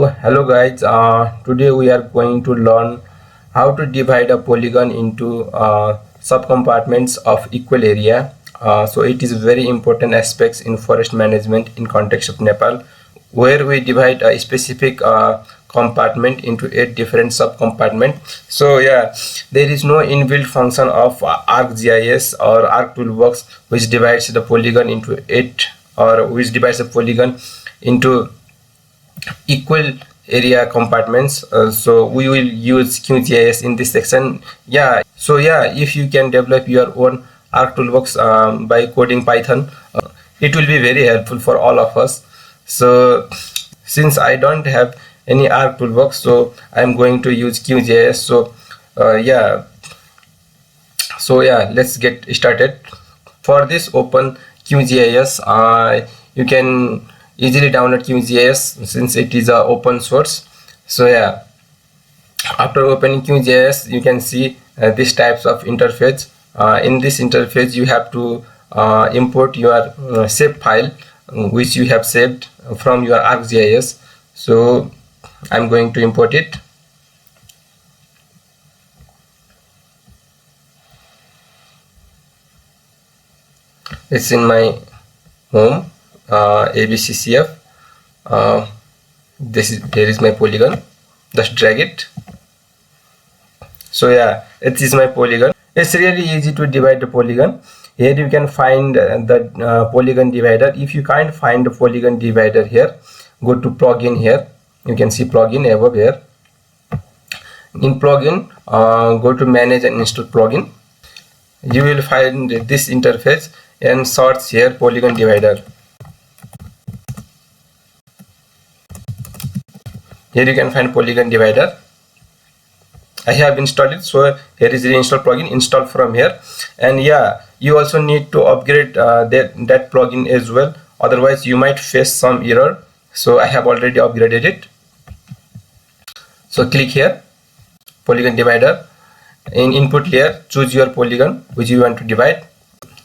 So hello guys, today we are going to learn how to divide a polygon into subcompartments of equal area. So it is very important aspects in forest management in context of Nepal, where we divide a specific compartment into 8 different subcompartments. So yeah, there is no inbuilt function of ArcGIS or ArcToolbox which divides the polygon into 8 or which divides the polygon into equal area compartments. So we will use QGIS in this section. If you can develop your own ArcToolbox by coding Python, it will be very helpful for all of us. So since I don't have any ArcToolbox, so I'm going to use QGIS. Let's get started. For this, open QGIS. You can easily download QGIS since it is open source. So yeah, after opening QGIS, you can see these types of interface. In this interface, you have to import your shapefile which you have saved from your ArcGIS. So I'm going to import it. It's in my home, ABCCF. Here is my polygon. Just drag it. So yeah, it is my polygon. It's really easy to divide the polygon. Here you can find the polygon divider. If you can't find the polygon divider here, go to plugin here. You can see plugin above here. In plugin, go to manage and install plugin. You will find this interface and search here polygon divider. Here you can find polygon divider. I have installed it, so here is the reinstall plugin. Install from here, and yeah, you also need to upgrade that plugin as well, otherwise you might face some error. So I have already upgraded it. So click here, polygon divider. In input layer, choose your polygon which you want to divide.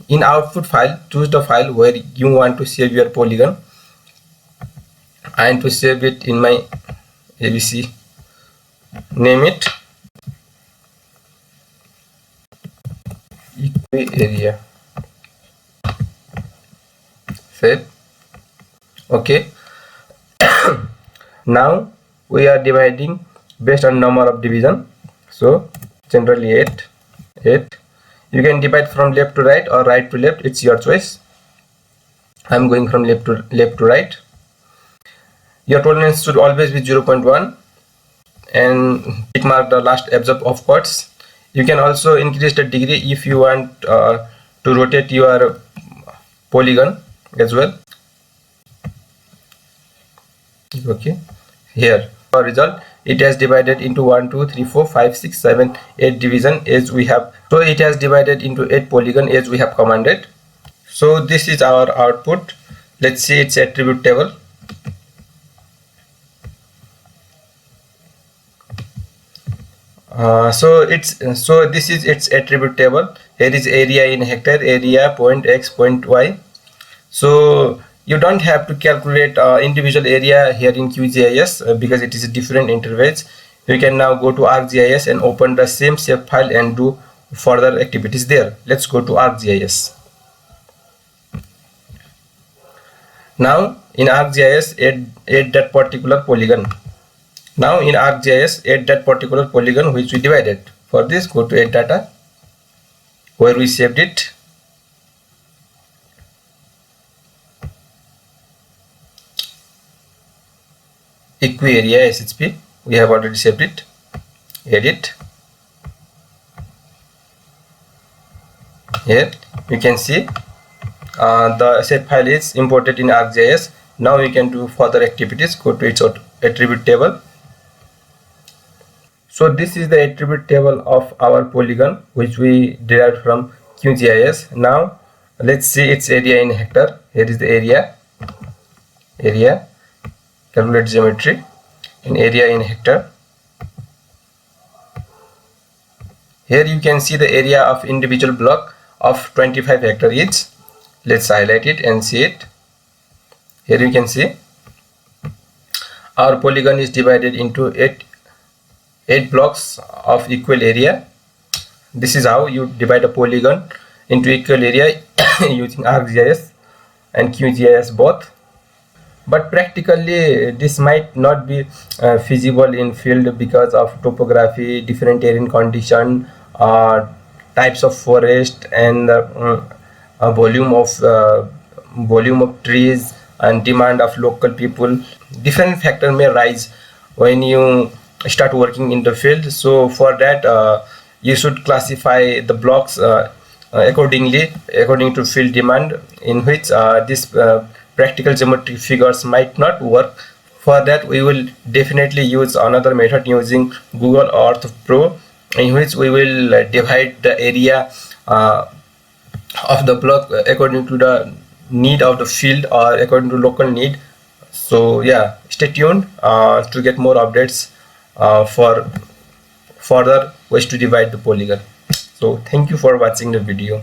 In output file, choose the file where you want to save your polygon. I want to save it in my ABC. Name it equal area. Save. Okay. Now we are dividing based on number of division. So generally 8. You can divide from left to right or right to left. It's your choice. I'm going from left to right. Your tolerance should always be 0.1 and tick mark the last absorb of quotes. You can also increase the degree if you want to rotate your polygon as well. Okay, here our result, it has divided into 1 2 3 4 5 6 7 8 division as we have. So it has divided into 8 polygon as we have commanded. So this is our output. Let's see its attribute table. This is its attribute table. Here is area in hectare, area, point x, point y. So you don't have to calculate individual area here in QGIS because it is a different interface. You can now go to ArcGIS and open the same shapefile and do further activities there. Let's go to ArcGIS. Now in ArcGIS, add that particular polygon. Now in ArcGIS, add that particular polygon which we divided. For this, go to add data where we saved it. Equi area SHP, we have already saved it. Edit. Here you can see the shapefile is imported in ArcGIS. Now we can do further activities. Go to its attribute table. So this is the attribute table of our polygon which we derived from QGIS. Now let's see its area in hectare. Here is the area, calculate geometry in area in hectare. Here you can see the area of individual block of 25 hectare each. Let's highlight it and see it. Here you can see our polygon is divided into eight blocks of equal area. This is how you divide a polygon into equal area using ArcGIS and QGIS both. But practically this might not be feasible in field because of topography, different terrain condition, types of forest, and volume of trees and demand of local people. Different factor may rise when you start working in the field. So for that you should classify the blocks accordingly, according to field demand, in which this practical geometric figures might not work. For that we will definitely use another method using Google Earth Pro, in which we will divide the area of the block according to the need of the field or according to local need. So yeah, stay tuned to get more updates for further ways to divide the polygon. So thank you for watching the video.